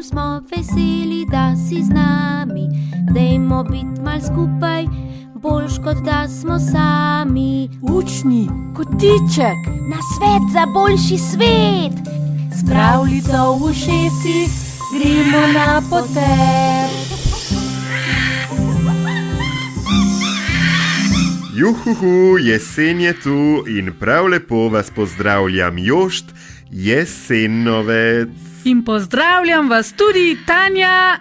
smo veseli, da si z nami. Dajmo biti mal skupaj, boljš kot da smo sami. Učni kotiček, Na svet za boljši svet. s pravljico v ušesih gremo na poter. Juhuhu, jesen je tu in prav lepo vas pozdravljam, Jošt, Jesenovec. In pozdravljam vas tudi Tanja,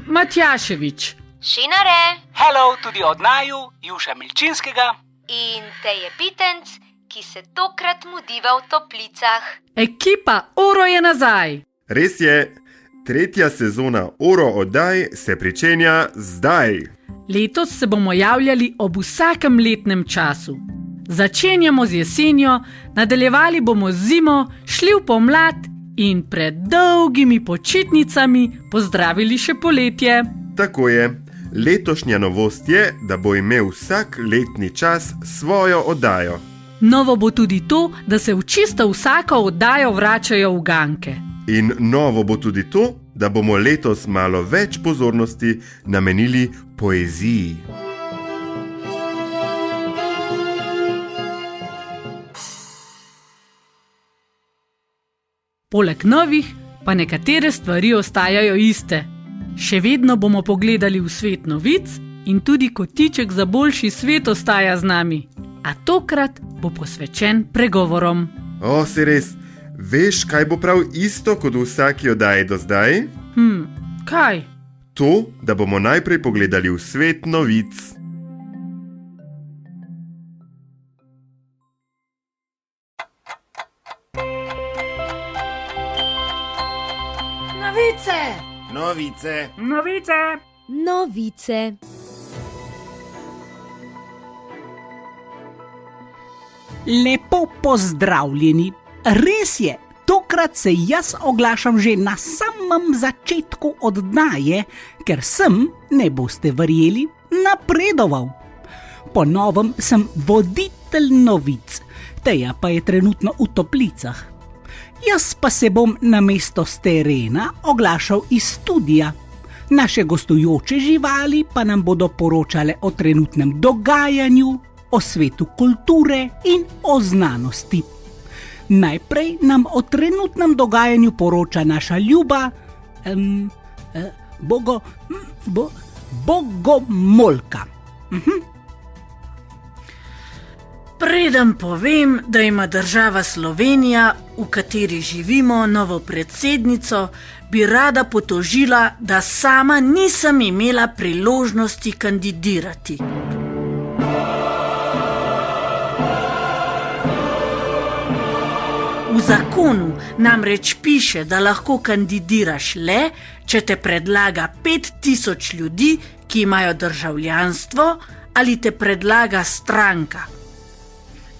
Matjaševič. Šinare Hello tudi od naju, Juša Milčinskega. in Teje Bitenc, ki se tokrat mudiva v toplicah. Ekipa Oro je nazaj. Res je, 3. sezona Oro oddaj se pričenja zdaj. Letos se bomo javljali ob vsakem letnem času. Začenjamo z jesenjo, nadaljevali bomo z zimo, šli v pomlad in pred dolgimi počitnicami pozdravili še poletje. Tako je, letošnja novost je, da bo imel vsak letni čas svojo oddajo. Novo bo tudi to, da se v čisto vsako oddajo vračajo uganke. In novo bo tudi to, da bomo letos malo več pozornosti namenili poeziji. Poleg novih pa nekatere stvari ostajajo iste. Še vedno bomo pogledali v svet novic in tudi kotiček za boljši svet ostaja z nami. A tokrat bo posvečen pregovorom. O, si res, veš, kaj bo prav isto kot v vsaki oddaji do zdaj? Kaj? To, da bomo najprej pogledali v svet novic. Novice! Novice. Lepo pozdravljeni. Res je, tokrat se jaz oglašam že na samem začetku oddaje, ker sem, ne boste verjeli, napredoval. Po novem sem voditelj novic, Teja pa je trenutno v toplicah. Jaz pa se bom namesto s terena oglašal iz studia. Naše gostujoče živali pa nam bodo poročale o trenutnem dogajanju, o svetu kulture in o znanosti. Najprej nam o trenutnem dogajanju poroča naša ljuba Bogomolka. Preden povem, da ima država Slovenija, v kateri živimo, novo predsednico, bi rada potožila, da sama nisem imela priložnosti kandidirati. V zakonu namreč piše, da lahko kandidiraš le, če te predlaga 5000 ljudi, ki imajo državljanstvo, ali te predlaga stranka.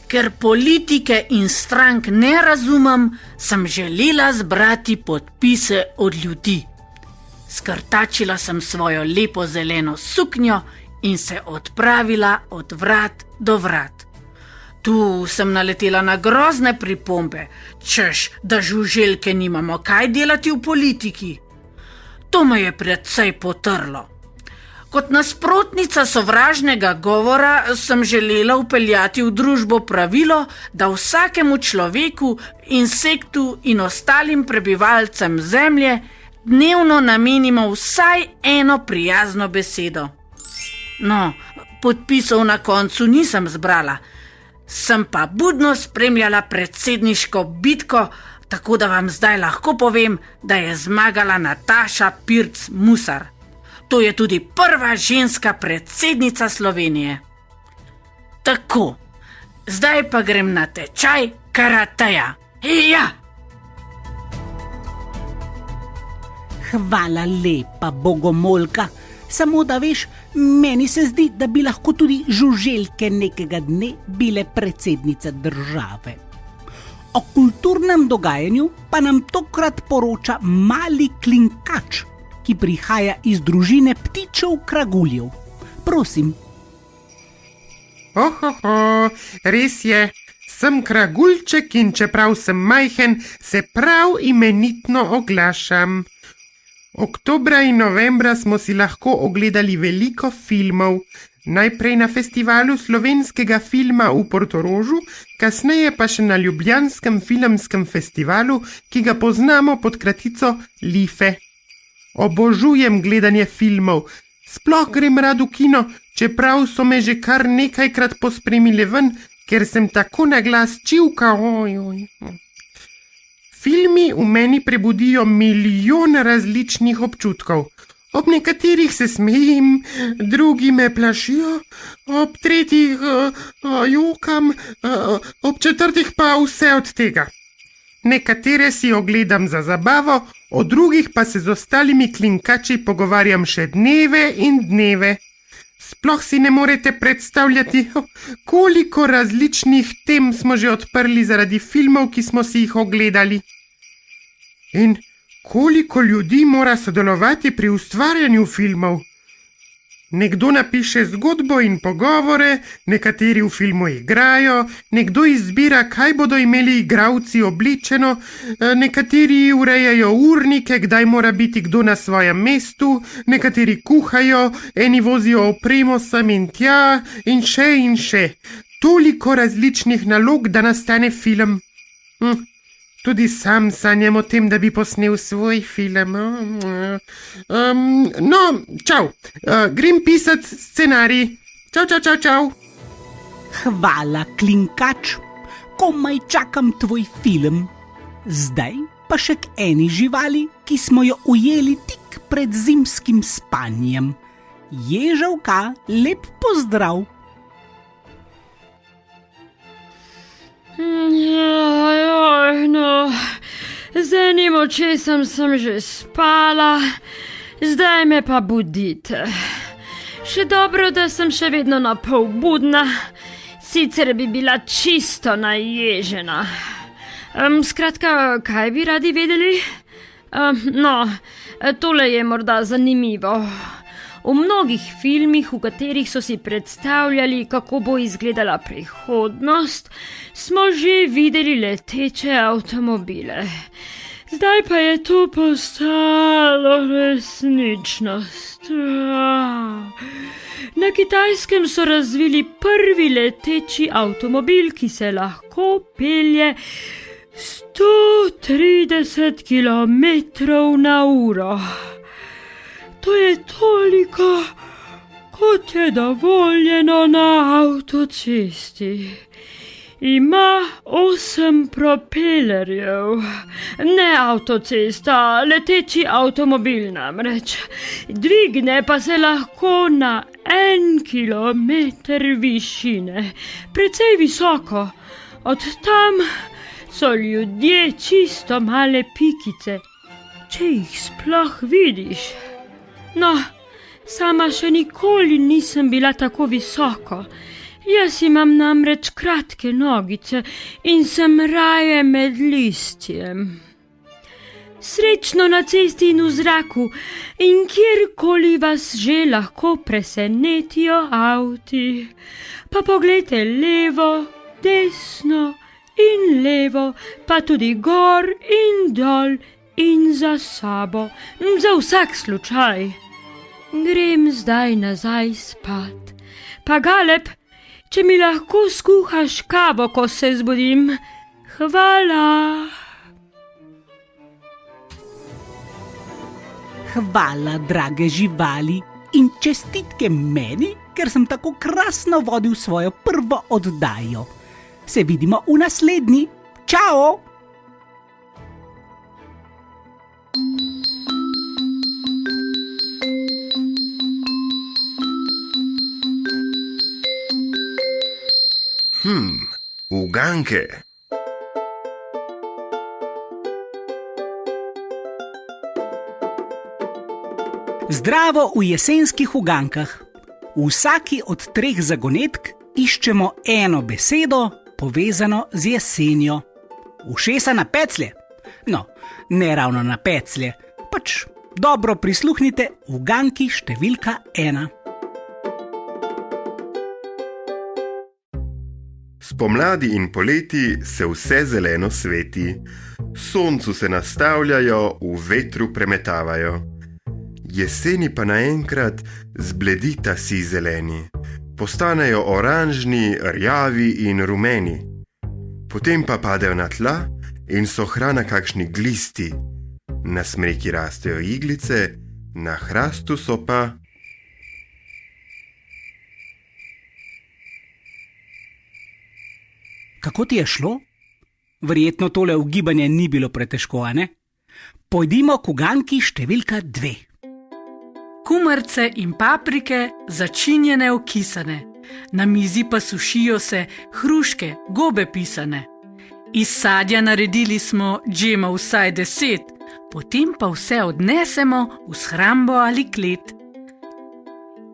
Ker politike in strank ne razumem, sem želela zbrati podpise od ljudi. Skrtačila sem svojo lepo zeleno suknjo in se odpravila od vrat do vrat. Tu sem naletela na grozne pripombe, češ, da žuželke nimamo kaj delati v politiki. To me je precej potrlo. Kot nasprotnica sovražnega govora sem želela vpeljati v družbo pravilo, da vsakemu človeku, insektu in ostalim prebivalcem zemlje dnevno namenimo vsaj eno prijazno besedo. No, podpisov na koncu nisem zbrala, sem pa budno spremljala predsedniško bitko, tako da vam zdaj lahko povem, da je zmagala Nataša Pirc Musar. To je tudi prva ženska predsednica Slovenije. Tako, zdaj pa grem na tečaj karateja. Ja! Hvala lepa, Bogomolka. Samo da veš, meni se zdi, da bi lahko tudi žuželke nekega dne bile predsednice države. O kulturnem dogajanju pa nam tokrat poroča mali klinkač, ki prihaja iz družine ptičev kraguljev. Prosim. Ohoho, res je, Sem Kragulček in čeprav sem majhen, se prav imenitno oglašam. Oktobra in novembra smo si lahko ogledali veliko filmov. Najprej na festivalu slovenskega filma v Portorožu, kasneje pa še na Ljubljanskem filmskem festivalu, ki ga poznamo pod kratico Life. Obožujem gledanje filmov. Sploh grem rad v kino, čeprav so me že kar nekajkrat pospremile ven, ker sem tako na glas čivkal. Filmi v meni prebudijo milijon različnih občutkov. Ob nekaterih se smejim, drugi me plašijo, ob tretjih jokam, ob četrtih pa vse od tega. Nekatere si ogledam za zabavo, o drugih pa se z ostalimi klinkači pogovarjam še dneve in dneve. Sploh si ne morete predstavljati, koliko različnih tem smo že odprli zaradi filmov, ki smo si jih ogledali. In koliko ljudi mora sodelovati pri ustvarjanju filmov? Nekdo napiše zgodbo in pogovore, nekateri v filmu igrajo, nekdo izbira, kaj bodo imeli igralci obličeno, nekateri urejajo urnike, kdaj mora biti kdo na svojem mestu, nekateri kuhajo, eni vozijo opremo sem in tja in še. Toliko različnih nalog, da nastane film. Tudi sam sanjam o tem, da bi posnel svoj film. No, čau, grem pisat scenarij. Čau. Hvala, klinkač. Komaj čakam tvoj film. Zdaj pa še k eni živali, ki smo jo ujeli tik pred zimskim spanjem. Ježevka, lep pozdrav. No, z enim očesom sem že spala, zdaj me pa budite. Še dobro, da sem še vedno na pol budna, sicer bi bila čisto naježena. Skratka, kaj bi radi vedeli? No, tole je morda zanimivo. V mnogih filmih, v katerih so si predstavljali, kako bo izgledala prihodnost, smo že videli leteče avtomobile. Zdaj pa je to postalo resničnost. Na Kitajskem so razvili prvi leteči avtomobil, ki se lahko pelje 130 km/h. To je toliko, kot je dovoljeno na avtocesti. Ima 8 propelerjev. Ne avtocesta, leteči avtomobil namreč. Dvigne pa se lahko na 1 kilometer višine. Precej visoko. Od tam so ljudje čisto male pikice, če jih sploh vidiš. No, sama še nikoli nisem bila tako visoko. Jaz imam namreč kratke nogice in sem raje med listjem. Srečno na cesti in v zraku in kjerkoli vas že lahko presenetijo avti. Pa poglejte levo, desno in levo, pa tudi gor in dol in za sabo, za vsak slučaj. Grem zdaj nazaj spat. Pa Galeb, če mi lahko skuhaš kavo, ko se zbudim. Hvala. Hvala, drage živali, in čestitke meni, ker sem tako krasno vodil svojo prvo oddajo. Se vidimo v naslednji. Čao! Uganke. Zdravo v jesenskih ugankah. V vsaki od 3 zagonetk iščemo eno besedo, povezano z jesenjo. Ušesa na peclje? No, ne ravno na peclje, pač dobro prisluhnite uganki številka 1. Spomladi in poleti se vse zeleno sveti, soncu se nastavljajo, v vetru premetavajo. Jeseni pa naenkrat zbledita si zeleni, postanejo oranžni, rjavi in rumeni. Potem pa padejo na tla in so hrana kakšni glisti. Na smreki rastejo iglice, na hrastu so pa... Kako ti je šlo? Verjetno tole ugibanje ni bilo pretežko, a ne? Pojdimo k uganki številka 2. Kumarice in paprike začinjene okisane, na mizi pa sušijo se hruške, gobe pisane. Iz sadja naredili smo džema vsaj 10, potem pa vse odnesemo v shrambo ali klet.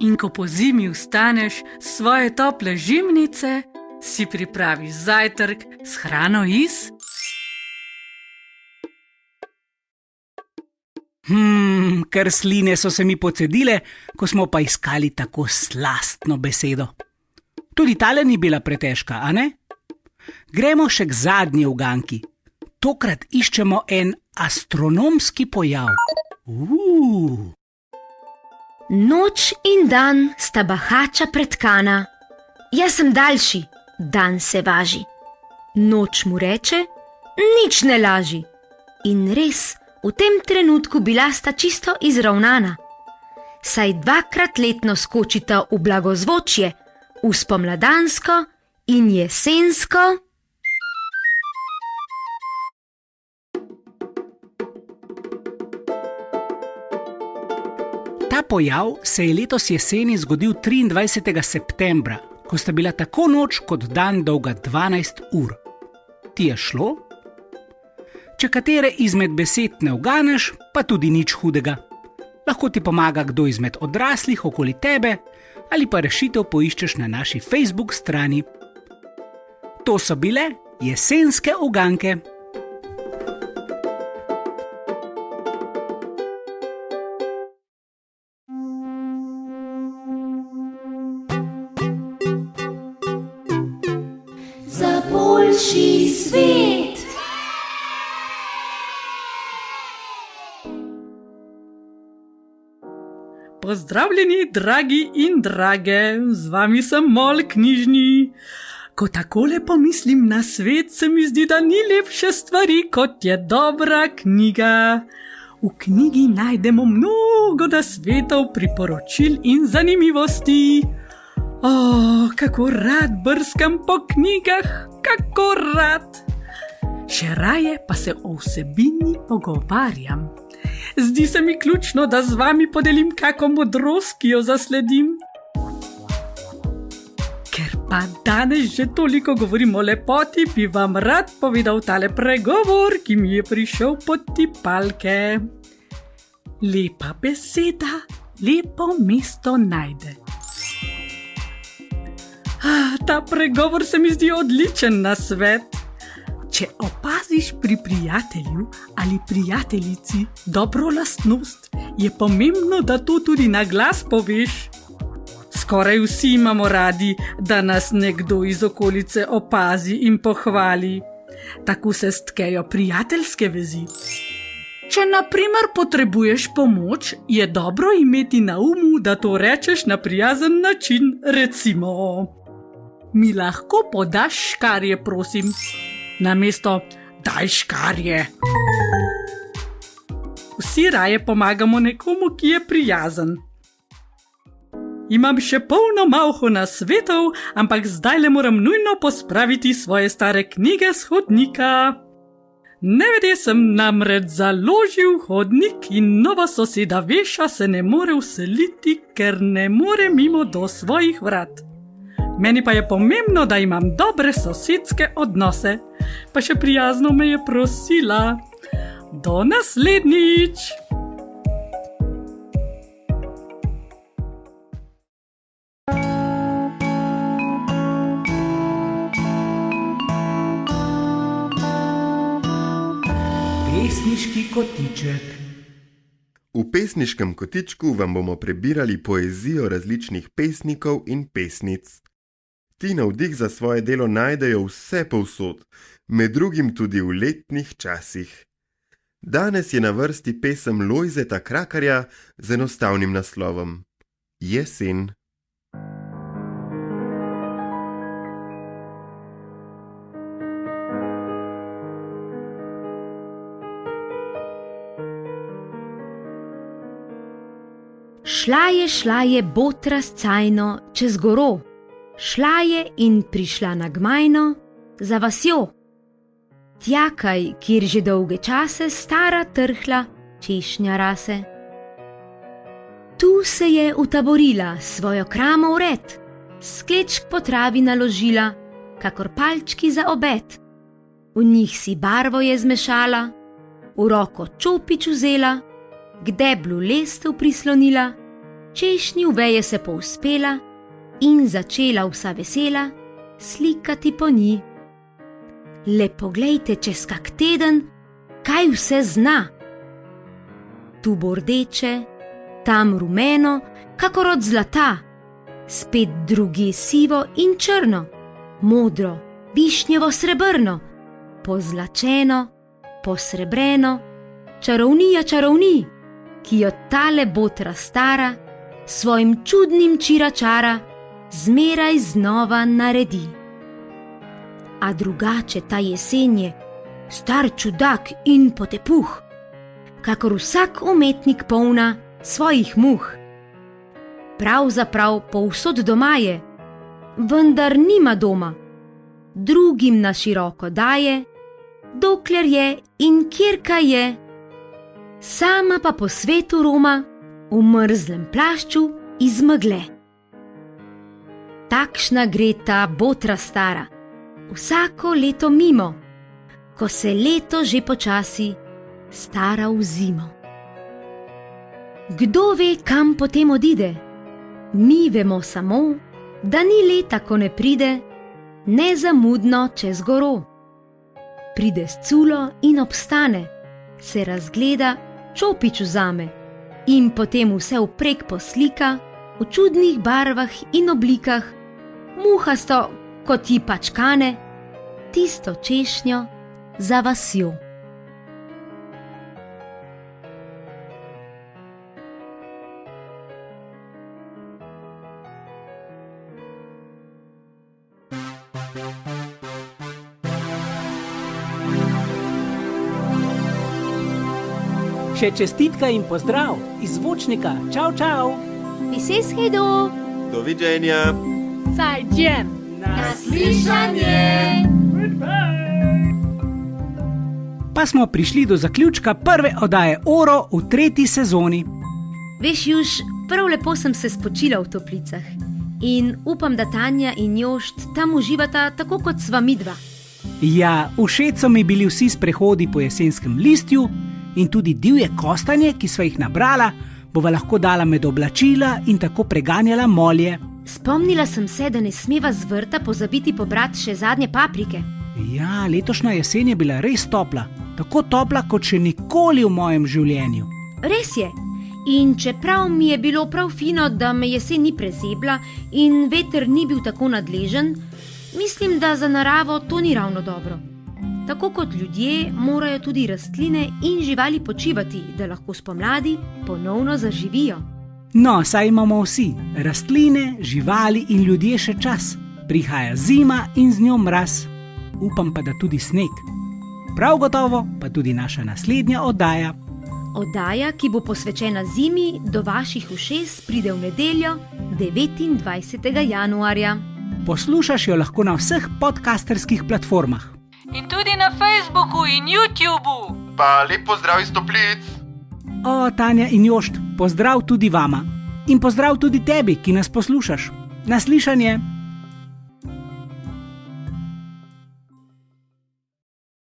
In ko po zimi vstaneš s svoje tople žimnice, si pripraviš zajtrk s hrano iz... Kar sline so se mi pocedile, ko smo pa iskali tako slastno besedo. Tudi tale ni bila pretežka, a ne? Gremo še k zadnji uganki. Tokrat iščemo en astronomski pojav. Noč in dan sta bahača pretkana. Jaz sem daljši, dan se važi. Noč mu reče, nič ne laži. In res, v tem trenutku bila sta čisto izravnana. Saj 2-krat letno skočita v blagozvočje, v spomladansko in jesensko. Ta pojav se je letos jeseni zgodil 23. septembra, ko sta bila tako noč kot dan dolga 12 ur. Ti je šlo? Če katere izmed besed ne uganeš, pa tudi nič hudega. Lahko ti pomaga kdo izmed odraslih okoli tebe ali pa rešitev poiščeš na naši Facebook strani. To so bile jesenske uganke. Za boljši svet. Pozdravljeni, dragi in drage, z vami sem Mol Knjižni. Ko takole pomislim na svet, se mi zdi, da ni lepše stvari, kot je dobra knjiga. V knjigi najdemo mnogo nasvetov, priporočil in zanimivosti. Kako rad brskam po knjigah, kako rad. Še raje pa se o vsebini pogovarjam. Zdi se mi ključno, da z vami podelim kako modrost, ki jo zasledim. Ker pa danes že toliko govorim o lepoti, bi vam rad povedal tale pregovor, ki mi je prišel pod tipalke. Lepa beseda lepo mesto najde. Ta pregovor se mi zdi odličen nasvet. Če opaziš pri prijatelju ali prijateljici dobro lastnost, je pomembno, da to tudi na glas poveš. Skoraj vsi imamo radi, da nas nekdo iz okolice opazi in pohvali. Tako se stkejo prijateljske vezi. Če na primer potrebuješ pomoč, je dobro imeti na umu, da to rečeš na prijazen način, recimo: mi lahko podaš škarje, prosim. Namesto daj škarje. Vsi raje pomagamo nekomu, ki je prijazen. Imam še polno malho nasvetov, ampak zdajle moram nujno pospraviti svoje stare knjige s hodnika. Nevede sem namreč založil hodnik in nova soseda Veša se ne more vseliti, ker ne more mimo do svojih vrat. Meni pa je pomembno, da imam dobre sosedske odnose, pa še prijazno me je prosila. Do naslednjič! Pesniški kotiček. V pesniškem kotičku vam bomo prebirali poezijo različnih pesnikov in pesnic. Ti navdih za svoje delo najdejo vse povsod, med drugim tudi v letnih časih. Danes je na vrsti pesem Lojzeta Krakarja z enostavnim naslovom Jesen. Šla je botra s cajno čez goro, šla je in prišla na gmajno za vasjo. Tjakaj, kjer že dolge čase stara trhla češnja rase. Tu se je utaborila svojo kramo vred, sklečk po travi naložila, kakor palčki za obed. V njih si barvo je zmešala, v roko čopič vzela, k deblu lestev prislonila, češnji v veje se povzpela in začela vsa vesela slikati po njih. Le poglejte čez kak teden, kaj vse zna. Tu bo rdeče, tam rumeno, kakor od zlata, spet drugi sivo in črno, modro, višnjevo srebrno, pozlačeno, posrebreno, čarovnija čarovni, ki jo tale botra stara, svojim čudnim čiračara, zmeraj znova naredi. A drugače ta jesen je star čudak in potepuh, kakor vsak umetnik polna svojih muh. Pravzaprav povsod doma je, vendar nima doma, drugim na široko daje, dokler je in kjerka je, sama pa po svetu roma v mrzlem plašču iz megle. Takšna gre ta botra stara, vsako leto mimo, ko se leto že počasi stara v zimo. Kdo ve, kam potem odide? Mi vemo samo, da ni leta, ko ne pride, nezamudno čez goro. Pride s culo in obstane, se razgleda, čopič vzame in potem vse vprek poslika v čudnih barvah in oblikah, muhasto, kot ji pač kane, tisto češnjo za vasjo. Še čestitka in pozdrav iz zvočnika. Čau, čau. Piseskajdo! Doviđenja! Zajđen. Naslišanje! Pa smo prišli do zaključka prve oddaje Oro v 3. sezoni. Veš, Juž, prav lepo sem se spočila v toplicah in upam, da Tanja in Jošt tam uživata tako kot sva midva. Ja, všeč so mi bili vsi sprehodi po jesenskem listju in tudi divje kostanje, ki sva jih nabrala, bova lahko dala med oblačila in tako preganjala molje. Spomnila sem se, da ne smeva z vrta pozabiti pobrati še zadnje paprike. Ja, letošnja jesen je bila res topla, tako topla kot še nikoli v mojem življenju. Res je. In čeprav mi je bilo prav fino, da me jesen ni prezebla in veter ni bil tako nadležen, mislim, da za naravo to ni ravno dobro. Tako kot ljudje, morajo tudi rastline in živali počivati, da lahko spomladi ponovno zaživijo. No, saj imamo vsi, rastline, živali in ljudje še čas. Prihaja zima in z njo mraz. Upam pa, da tudi sneg. Prav gotovo pa tudi naša naslednja oddaja. Oddaja, ki bo posvečena zimi, do vaših ušes pride v nedeljo 29. januarja. Poslušaš jo lahko na vseh podcasterskih platformah. In tudi na Facebooku in YouTubu. Pa lep pozdrav iz toplic! O, Tanja in Jošt, pozdrav tudi vama. In pozdrav tudi tebi, ki nas poslušaš. Naslišanje!